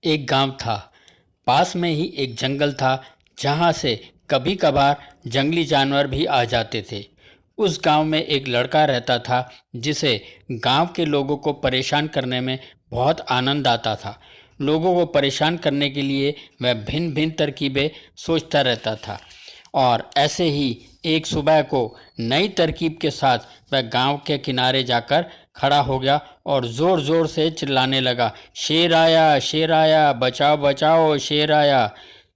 एक गांव था। पास में ही एक जंगल था जहां से कभी कभार जंगली जानवर भी आ जाते थे। उस गांव में एक लड़का रहता था जिसे गांव के लोगों को परेशान करने में बहुत आनंद आता था। लोगों को परेशान करने के लिए वह भिन्न भिन्न तरकीबें सोचता रहता था और ऐसे ही एक सुबह को नई तरकीब के साथ वह गांव के किनारे जाकर खड़ा हो गया और ज़ोर ज़ोर से चिल्लाने लगा, शेर आया, बचाओ बचाओ, शेर आया।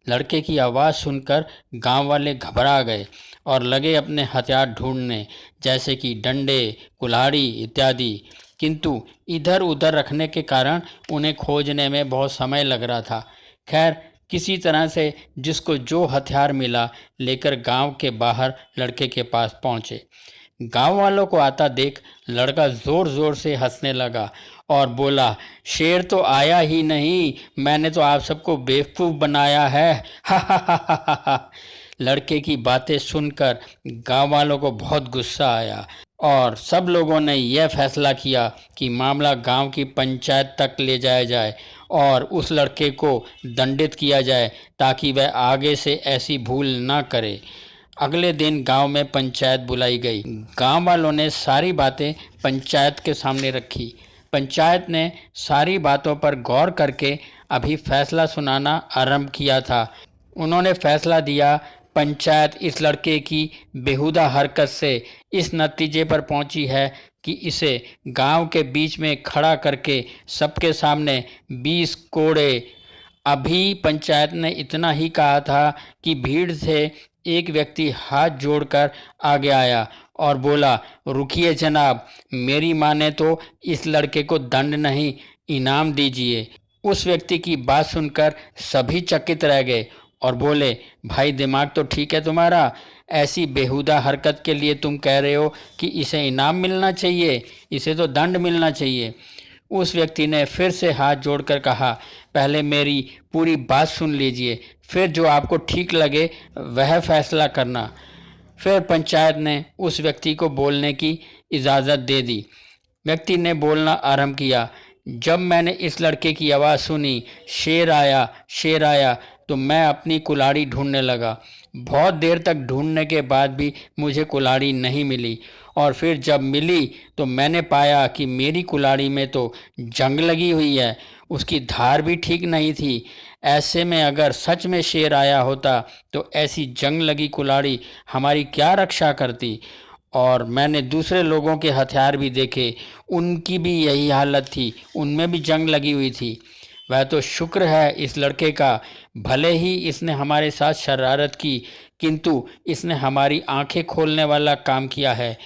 लड़के की आवाज़ सुनकर गांव वाले घबरा गए और लगे अपने हथियार ढूंढने, जैसे कि डंडे, कुल्हाड़ी इत्यादि। किंतु इधर उधर रखने के कारण उन्हें खोजने में बहुत समय लग रहा था। खैर, किसी तरह से जिसको जो हथियार मिला लेकर गांव के बाहर लड़के के पास पहुंचे। गांव वालों को आता देख लड़का जोर जोर से हंसने लगा और बोला, शेर तो आया ही नहीं, मैंने तो आप सबको बेवकूफ़ बनाया है। हा हा हा हा हा। लड़के की बातें सुनकर गांव वालों को बहुत गुस्सा आया और सब लोगों ने यह फैसला किया कि मामला गांव की पंचायत तक ले जाया जाए और उस लड़के को दंडित किया जाए ताकि वह आगे से ऐसी भूल न करे। अगले दिन गांव में पंचायत बुलाई गई। गांव वालों ने सारी बातें पंचायत के सामने रखी। पंचायत ने सारी बातों पर गौर करके अभी फैसला सुनाना आरंभ किया था। उन्होंने फैसला दिया। पंचायत इस लड़के की बेहुदा हरकत से इस नतीजे पर पहुंची है कि इसे गांव के बीच में खड़ा करके सबके सामने 20 कोड़े। अभी पंचायत ने इतना ही कहा था कि भीड़ से एक व्यक्ति हाथ जोड़कर आगे आया और बोला, रुकिए जनाब, मेरी माने तो इस लड़के को दंड नहीं, इनाम दीजिए। उस व्यक्ति की बात सुनकर सभी चकित रह गए और बोले, भाई दिमाग तो ठीक है तुम्हारा, ऐसी बेहुदा हरकत के लिए तुम कह रहे हो कि इसे इनाम मिलना चाहिए, इसे तो दंड मिलना चाहिए। उस व्यक्ति ने फिर से हाथ जोड़कर कहा, पहले मेरी पूरी बात सुन लीजिए, फिर जो आपको ठीक लगे वह फैसला करना। फिर पंचायत ने उस व्यक्ति को बोलने की इजाज़त दे दी। व्यक्ति ने बोलना आरंभ किया, जब मैंने इस लड़के की आवाज़ सुनी, शेर आया, तो मैं अपनी कुल्हाड़ी ढूंढने लगा। बहुत देर तक ढूंढने के बाद भी मुझे कुल्हाड़ी नहीं मिली और फिर जब मिली तो मैंने पाया कि मेरी कुल्हाड़ी में तो जंग लगी हुई है, उसकी धार भी ठीक नहीं थी। ऐसे में अगर सच में शेर आया होता तो ऐसी जंग लगी कुल्हाड़ी हमारी क्या रक्षा करती। और मैंने दूसरे लोगों के हथियार भी देखे, उनकी भी यही हालत थी, उनमें भी जंग लगी हुई थी। वह तो शुक्र है इस लड़के का, भले ही इसने हमारे साथ शरारत की किंतु इसने हमारी आंखें खोलने वाला काम किया है।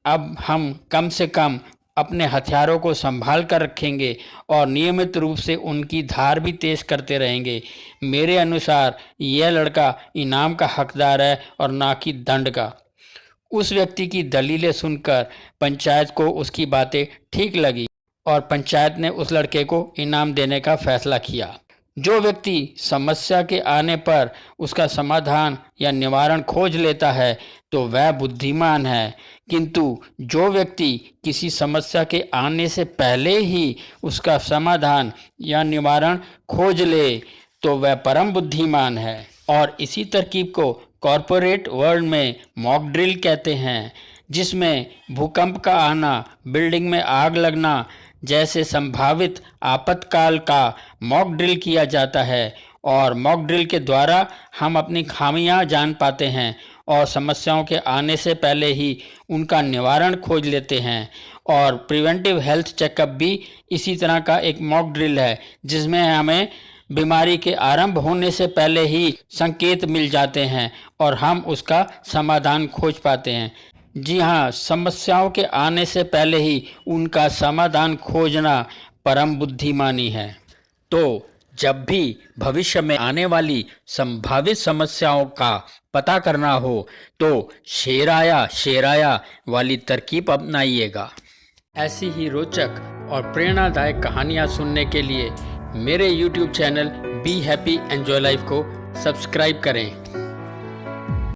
अब हम कम से कम अपने हथियारों को संभाल कर रखेंगे और नियमित रूप से उनकी धार भी तेज करते रहेंगे। मेरे अनुसार यह लड़का इनाम का हकदार है और ना कि दंड का। उस व्यक्ति की दलीलें सुनकर पंचायत को उसकी बातें ठीक लगी और पंचायत ने उस लड़के को इनाम देने का फैसला किया। जो व्यक्ति समस्या के आने पर उसका समाधान या निवारण खोज लेता है तो वह बुद्धिमान है, किंतु जो व्यक्ति किसी समस्या के आने से पहले ही उसका समाधान या निवारण खोज ले तो वह परम बुद्धिमान है। और इसी तरकीब को कॉरपोरेट वर्ल्ड में मॉक ड्रिल कहते हैं, जिसमें भूकंप का आना, बिल्डिंग में आग लगना जैसे संभावित आपातकाल का मॉक ड्रिल किया जाता है। और मॉक ड्रिल के द्वारा हम अपनी खामियां जान पाते हैं और समस्याओं के आने से पहले ही उनका निवारण खोज लेते हैं। और प्रिवेंटिव हेल्थ चेकअप भी इसी तरह का एक मॉक ड्रिल है, जिसमें हमें बीमारी के आरंभ होने से पहले ही संकेत मिल जाते हैं और हम उसका समाधान खोज पाते हैं। जी हाँ, समस्याओं के आने से पहले ही उनका समाधान खोजना परम बुद्धिमानी है। तो जब भी भविष्य में आने वाली संभावित समस्याओं का पता करना हो तो शेर आया वाली तरकीब अपनाइएगा। ऐसी ही रोचक और प्रेरणादायक कहानियाँ सुनने के लिए मेरे YouTube channel be happy enjoy life को सब्सक्राइब करें।